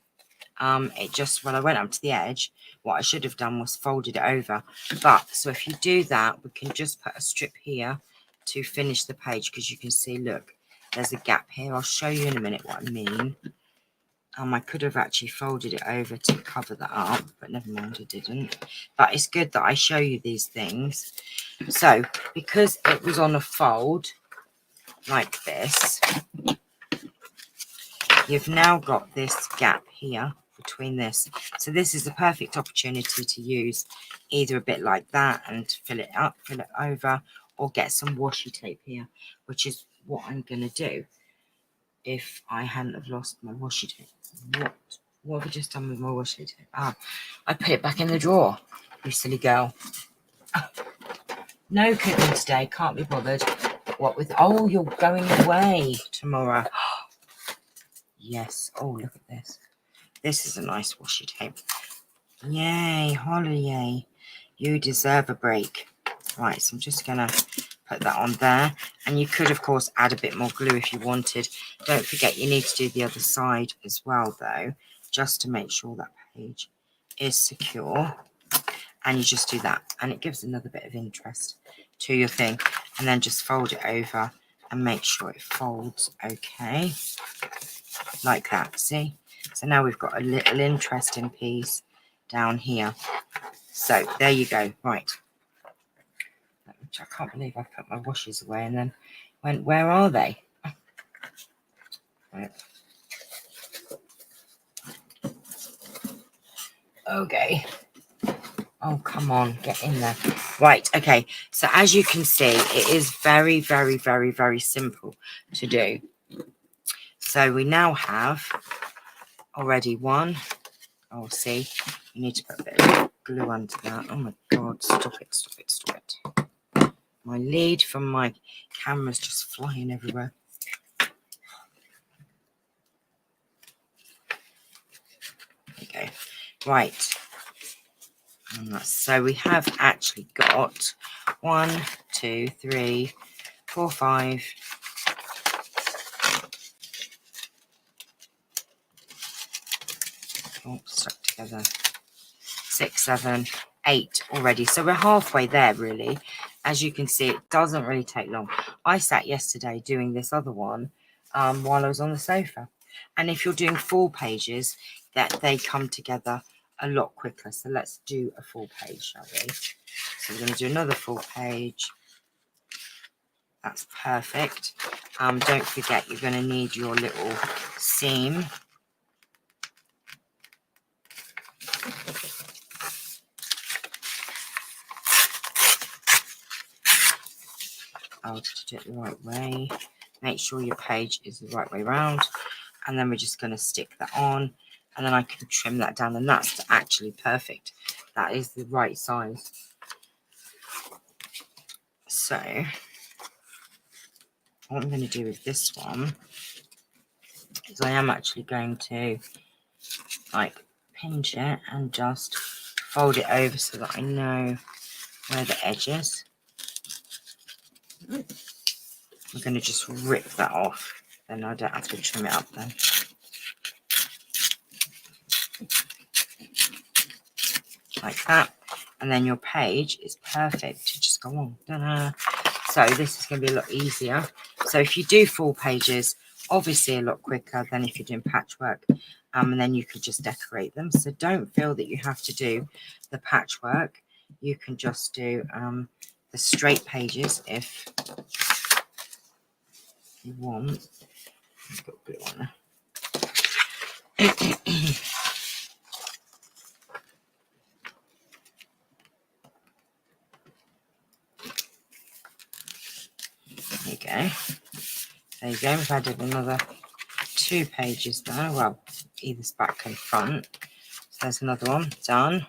It just, when I went up to the edge, what I should have done was folded it over. But so if you do that, we can just put a strip here to finish the page, because you can see, look, there's a gap here. I'll show you in a minute what I mean. I could have actually folded it over to cover that up, but never mind, I didn't. But it's good that I show you these things. So, because it was on a fold like this, you've now got this gap here between this. So this is a perfect opportunity to use either a bit like that and fill it up, fill it over, or get some washi tape here, which is what I'm going to do if I hadn't have lost my washi tape. What have I just done with my washi tape? Ah, I put it back in the drawer, you silly girl. No cooking today, can't be bothered. What with, oh, you're going away tomorrow. Yes, oh, look at this. This is a nice washi tape. Yay, holiday. You deserve a break. Right, so I'm just going to put that on there. And you could, of course, add a bit more glue if you wanted. Don't forget you need to do the other side as well, though, just to make sure that page is secure. And you just do that. And it gives another bit of interest to your thing. And then just fold it over and make sure it folds okay. Like that, see? So now we've got a little interesting piece down here. So there you go. Right. I can't believe I put my washes away and then went, where are they? Right. Okay. Oh, come on, get in there. Right, okay. So as you can see, it is very, very, very, very simple to do. So we now have already one. Oh, see, you need to put a bit of glue under that. Oh my God, stop it, stop it, stop it. My lead from my camera's just flying everywhere. Okay, right. So we have actually got 1, 2, 3, 4, 5. Oh, stuck together. 6, 7, 8 already. So we're halfway there, really. As you can see, it doesn't really take long. I sat yesterday doing this other one while I was on the sofa. And if you're doing full pages, that they come together a lot quicker. So let's do a full page, shall we? So we're going to do another full page. That's perfect. Don't forget you're going to need your little seam. Oh, to do it the right way. Make sure your page is the right way around. And then we're just going to stick that on. And then I can trim that down. And that's actually perfect. That is the right size. So, what I'm going to do with this one is I am actually going to like pinch it and just fold it over so that I know where the edge is. I'm going to just rip that off, then I don't have to trim it up then. Like that. And then your page is perfect to just go on. Ta-da. So this is going to be a lot easier. So if you do full pages, obviously a lot quicker than if you're doing patchwork. And then you could just decorate them. So don't feel that you have to do the patchwork. You can just do the straight pages if you want. I've got glue on there. There you go. There you go. We've added another 2 pages there. Well, either back and front. So there's another one done.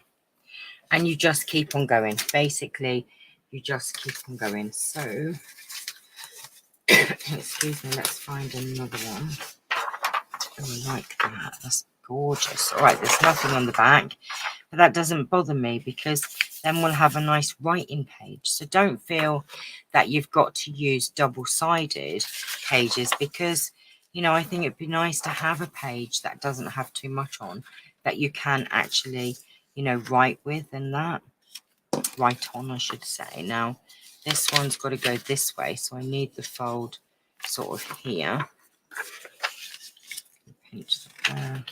And you just keep on going. Basically, you just keep on going. So, excuse me, let's find another one. Oh, I like that. That's gorgeous. All right, there's nothing on the back, but that doesn't bother me because then we'll have a nice writing page. So don't feel that you've got to use double-sided pages because, you know, I think it'd be nice to have a page that doesn't have too much on that you can actually, you know, write with and that. Write on, I should say. Now, this one's got to go this way, so I need the fold sort of here. pinch that there.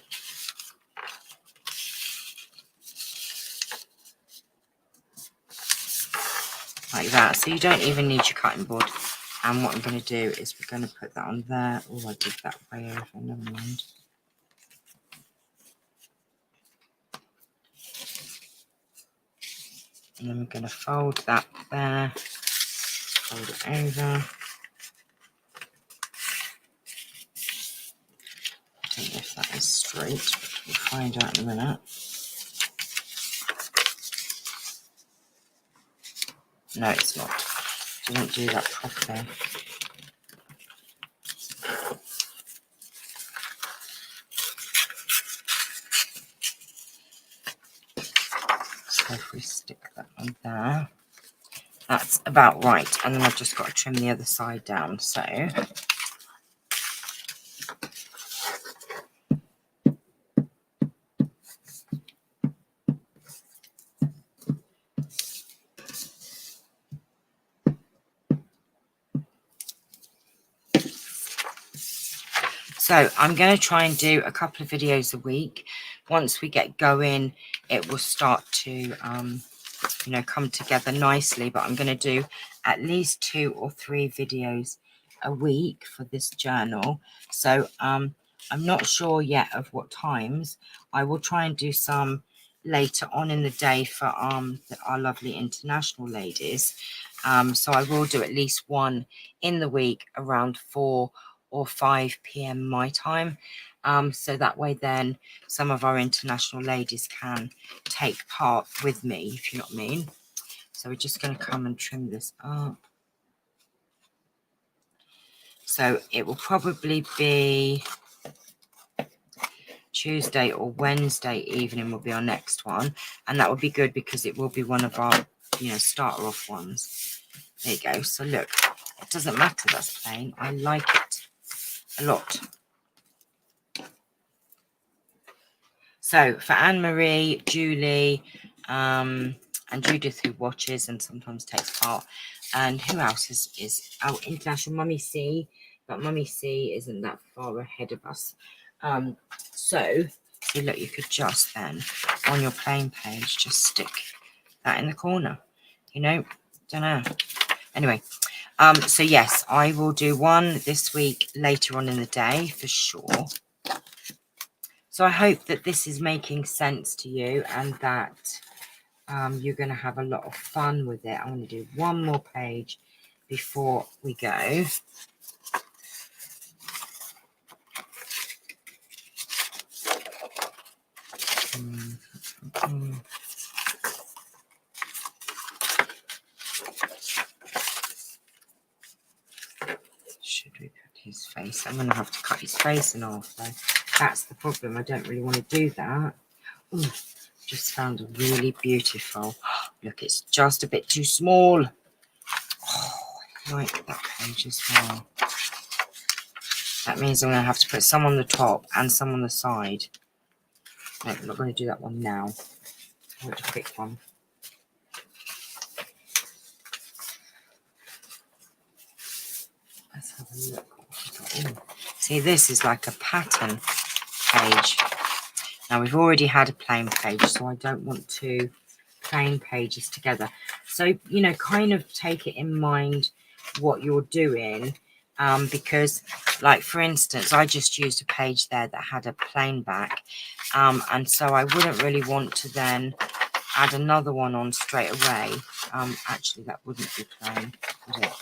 Like that. So you don't even need your cutting board. And what I'm going to do is we're going to put that on there. Oh, I did that way over. Never mind. And then we're going to fold that there. Fold it over. I don't know if that is straight, but we'll find out in a minute. No, it's not. Didn't do that properly. So if we stick that on there, that's about right. And then I've just got to trim the other side down. So I'm going to try and do a couple of videos a week. Once we get going, it will start to, you know, come together nicely. But I'm going to do at least 2 or 3 videos a week for this journal. So I'm not sure yet of what times. I will try and do some later on in the day for our lovely international ladies. So I will do at least one in the week around 4 or 5 p.m. my time. So that way then some of our international ladies can take part with me, if you know what I mean. So we're just going to come and trim this up. So it will probably be Tuesday or Wednesday evening will be our next one. And that will be good because it will be one of our, you know, starter off ones. There you go. So look, it doesn't matter that's plain. I like it a lot. So for Anne-Marie, Julie, and Judith, who watches and sometimes takes part, and who else is our international Mummy C, but Mummy C isn't that far ahead of us. So look, you could just then on your plain page just stick that in the corner, you know, don't know. Anyway, so yes, I will do one this week later on in the day for sure. So I hope that this is making sense to you and that you're going to have a lot of fun with it. I'm going to do one more page before we go. Should we put his face? I'm going to have to cut his face in half though. That's the problem. I don't really want to do that. Ooh, just found a really beautiful. Look, it's just a bit too small. Oh, I like that page as well. That means I'm going to have to put some on the top and some on the side. No, I'm not going to do that one now. I want a quick one. Let's have a look. Ooh. See, this is like a pattern page. Now, we've already had a plain page, so I don't want 2 plain pages together. So, you know, kind of take it in mind what you're doing. Because, like, for instance, I just used a page there that had a plain back. And so I wouldn't really want to then add another one on straight away. Actually, that wouldn't be plain, would it?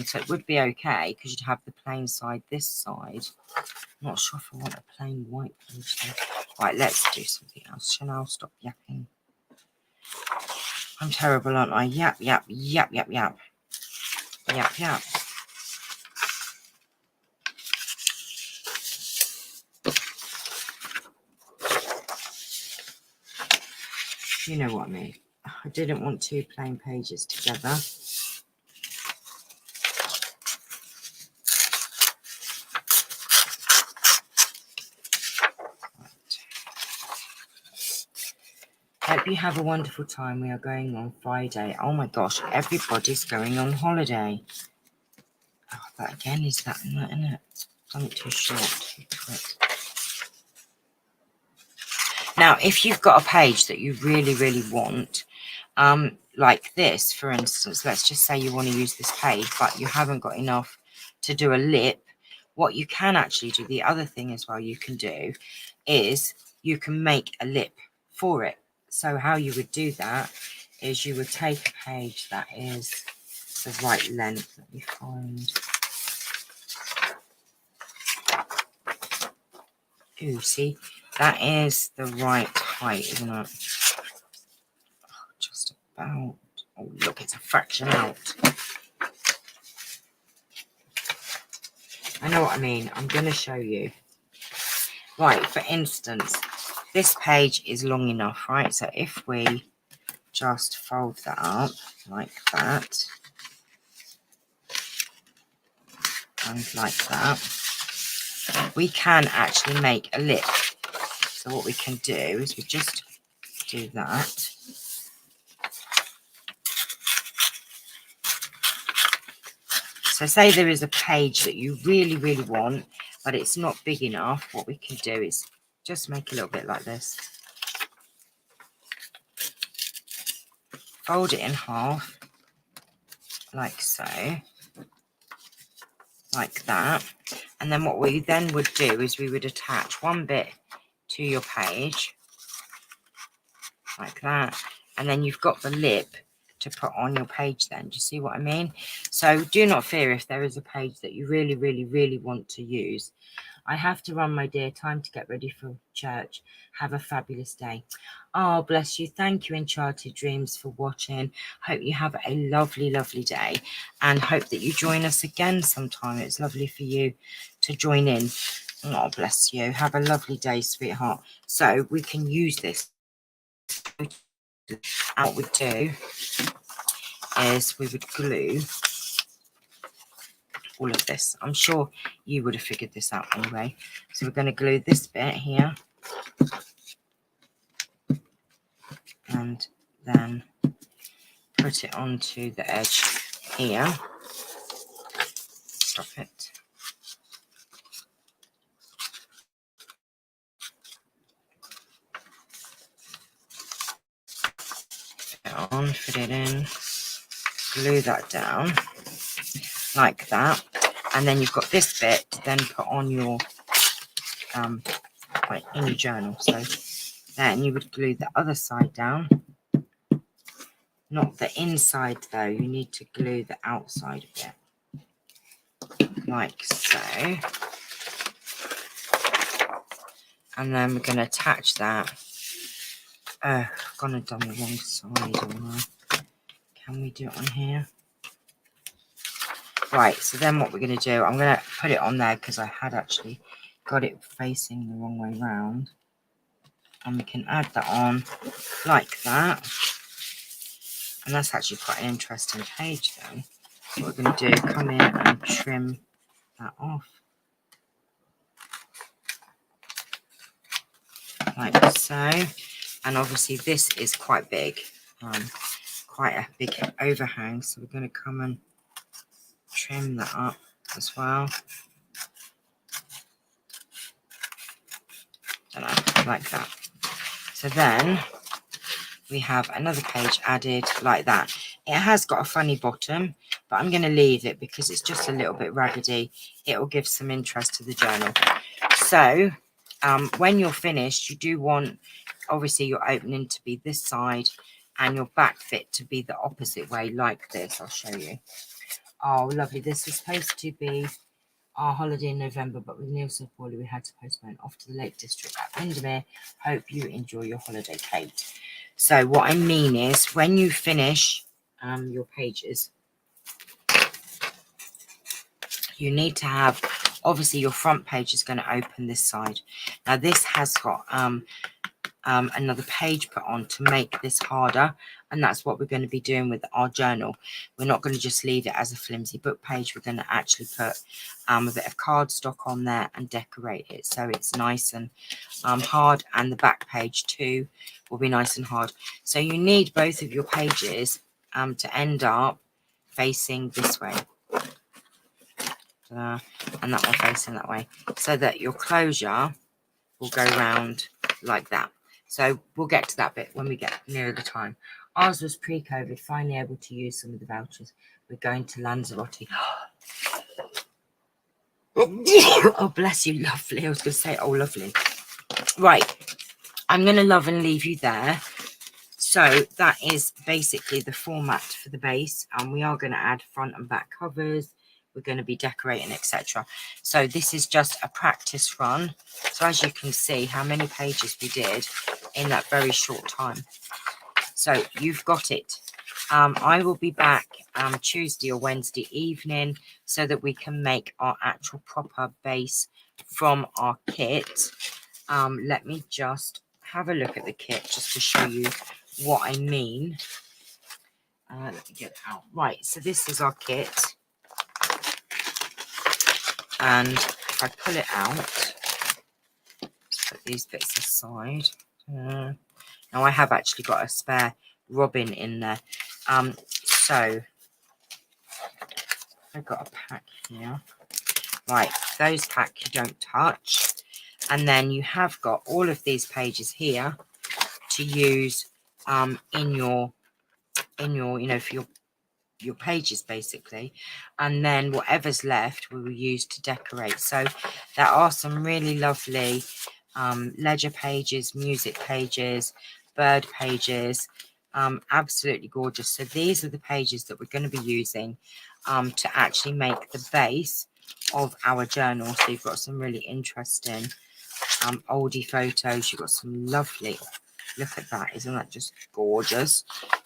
So it would be okay because you'd have the plain side this side. I'm not sure if I want a plain white page there. Right, let's do something else. Chanel, stop yapping. I'm terrible, aren't I? Yap, yap, yap, yap, yap. Yap, yap. You know what I mean. I didn't want 2 plain pages together. Hope you have a wonderful time. We are going on Friday. Oh my gosh, everybody's going on holiday. Oh, that again is that, isn't it? Something too short, too quick. Now, if you've got a page that you really, really want, like this, for instance, let's just say you want to use this page, but you haven't got enough to do a lip, what you can actually do, the other thing as well you can do, is you can make a lip for it. So how you would do that is you would take a page that is the right length. Let me find. Ooh, see, that is the right height, isn't it? Oh, just about. Oh, look, it's a fraction out. I know what I mean. I'm going to show you. Right, for instance, this page is long enough, right? So if we just fold that up like that, and like that, we can actually make a lip. So what we can do is we just do that. So say there is a page that you really, really want, but it's not big enough. What we can do is just make a little bit like this. Fold it in half, like so, like that. And then what we then would do is we would attach one bit to your page, like that. And then you've got the lip to put on your page then. Do you see what I mean? So do not fear if there is a page that you really, really, really want to use. I have to run, my dear. Time to get ready for church. Have a fabulous day. Oh, bless you. Thank you, Enchanted Dreams, for watching. Hope you have a lovely, lovely day, and hope that you join us again sometime. It's lovely for you to join in. Oh, bless you. Have a lovely day, sweetheart. So we can use this. And what we do is we would glue all of this. I'm sure you would have figured this out anyway. So we're going to glue this bit here, and then put it onto the edge here. Stop it. Fit it in, glue that down like that, and then you've got this bit to then put on your in your journal. So then you would glue the other side down, not the inside though, you need to glue the outside of it, like so. And then we're going to attach that. I've gone and done the wrong side, haven't I? Can we do it on here? Right, so then what we're going to do, I'm going to put it on there because I had actually got it facing the wrong way round. And we can add that on like that. And that's actually quite an interesting page then. What we're going to do, come in and trim that off. Like so. And obviously this is quite big. Quite a big overhang. So we're going to come and trim that up as well. Like that. So then we have another page added like that. It has got a funny bottom, but I'm going to leave it because it's just a little bit raggedy. It will give some interest to the journal. So when you're finished, you do want, obviously, your opening to be this side and your back fit to be the opposite way, like this. I'll show you. Oh, lovely. This was supposed to be our holiday in November, but with Neil so poorly, we had to postpone off to the Lake District at Windermere. Hope you enjoy your holiday, Kate. So what I mean is, when you finish your pages, you need to have, obviously, your front page is going to open this side. Now, this has got another page put on to make this harder, and that's what we're going to be doing with our journal. We're not going to just leave it as a flimsy book page. We're going to actually put a bit of cardstock on there and decorate it so it's nice and hard, and the back page too will be nice and hard. So you need both of your pages to end up facing this way, and that one facing that way, so that your closure will go round like that. So we'll get to that bit when we get nearer the time. Ours was pre-COVID, finally able to use some of the vouchers. We're going to Lanzarote. Oh, bless you, lovely. I was going to say, oh, lovely. Right, I'm going to love and leave you there. So that is basically the format for the base, and we are going to add front and back covers. We're going to be decorating, etc. So this is just a practice run. So as you can see how many pages we did in that very short time. So you've got it. I will be back Tuesday or Wednesday evening so that we can make our actual proper base from our kit. Let me just have a look at the kit just to show you what I mean. Let me get it out. Right, so this is our kit. And if I pull it out, put these bits aside. Now I have actually got a spare robin in there. So I've got a pack here. Right, those pack you don't touch. And then you have got all of these pages here to use in your for your pages basically, and then whatever's left we will use to decorate. So there are some really lovely ledger pages, music pages, bird pages, absolutely gorgeous. So these are the pages that we're going to be using to actually make the base of our journal. So you've got some really interesting oldie photos. You've got some lovely, look at that, isn't that just gorgeous?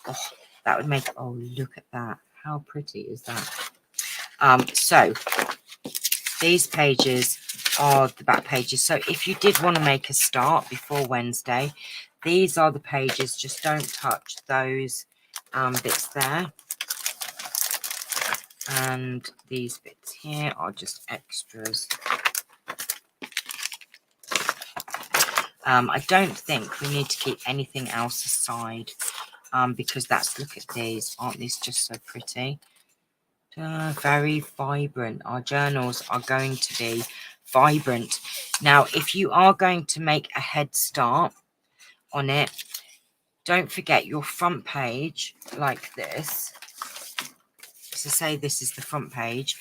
Oh, that would make, oh, look at that, how pretty is that? So these pages are the back pages. So if you did want to make a start before Wednesday, these are the pages. Just don't touch those bits there. And these bits here are just extras. I don't think we need to keep anything else aside because that's, look at these, aren't these just so pretty? Very vibrant. Our journals are going to be vibrant. Now, if you are going to make a head start on it, don't forget your front page like this. So say this is the front page,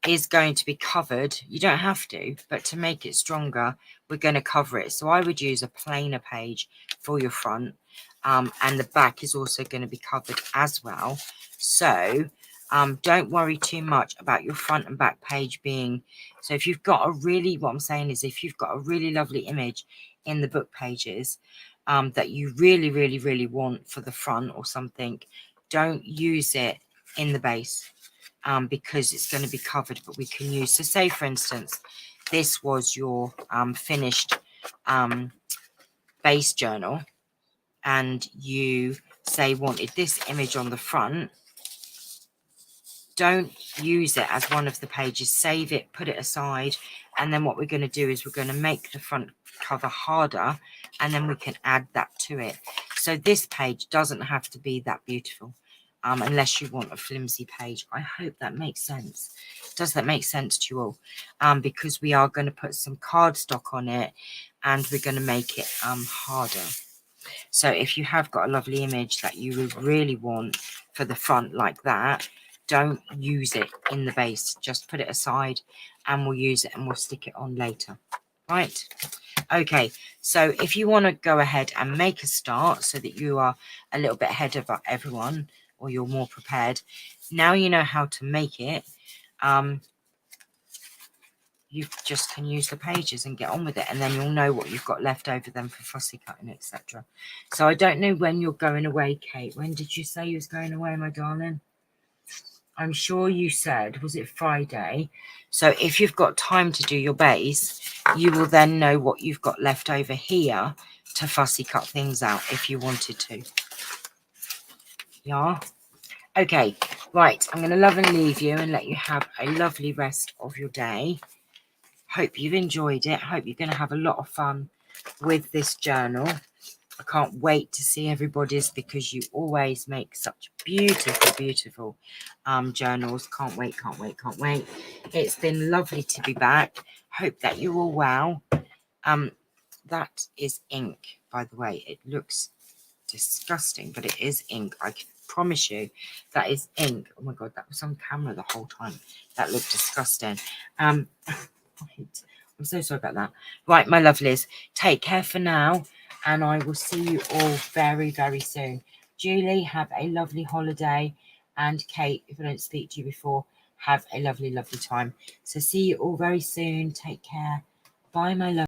is going to be covered. You don't have to, but to make it stronger, we're going to cover it. So I would use a plainer page for your front, and the back is also going to be covered as well. So don't worry too much about your front and back page being, so if you've got a really, what I'm saying is if you've got a really lovely image in the book pages that you really want for the front or something, don't use it in the base. Because it's going to be covered, but we can use, so say for instance this was your finished base journal and you say wanted this image on the front, don't use it as one of the pages, save it, put it aside, and then what we're going to do is we're going to make the front cover harder and then we can add that to it. So this page doesn't have to be that beautiful. Unless you want a flimsy page. I hope that makes sense. Does that make sense to you all? Because we are going to put some cardstock on it and we're going to make it harder. So if you have got a lovely image that you would really want for the front like that, don't use it in the base. Just put it aside and we'll use it and we'll stick it on later. Right? Okay, so if you want to go ahead and make a start so that you are a little bit ahead of everyone, or you're more prepared, now you know how to make it. You just can use the pages and get on with it, and then you'll know what you've got left over them for fussy cutting, etc. So I don't know when you're going away, Kate. When did you say you was going away, my darling? I'm sure you said, was it Friday? So if you've got time to do your base, you will then know what you've got left over here to fussy cut things out if you wanted to. Yeah. Okay, right. I'm going to love and leave you and let you have a lovely rest of your day. Hope you've enjoyed it. Hope you're going to have a lot of fun with this journal. I can't wait to see everybody's because you always make such beautiful journals. Can't wait. It's been lovely to be back. Hope that you're all well. That is ink. by the way. It looks disgusting, but it is ink. I can promise you that is ink. Oh my god, that was on camera the whole time. That looked disgusting. Right. I'm so sorry about that. Right, my lovelies, take care for now, and I will see you all very, very soon. Julie, have a lovely holiday, and Kate, if I don't speak to you before, have a lovely, lovely time. So see you all very soon. Take care. Bye, my love.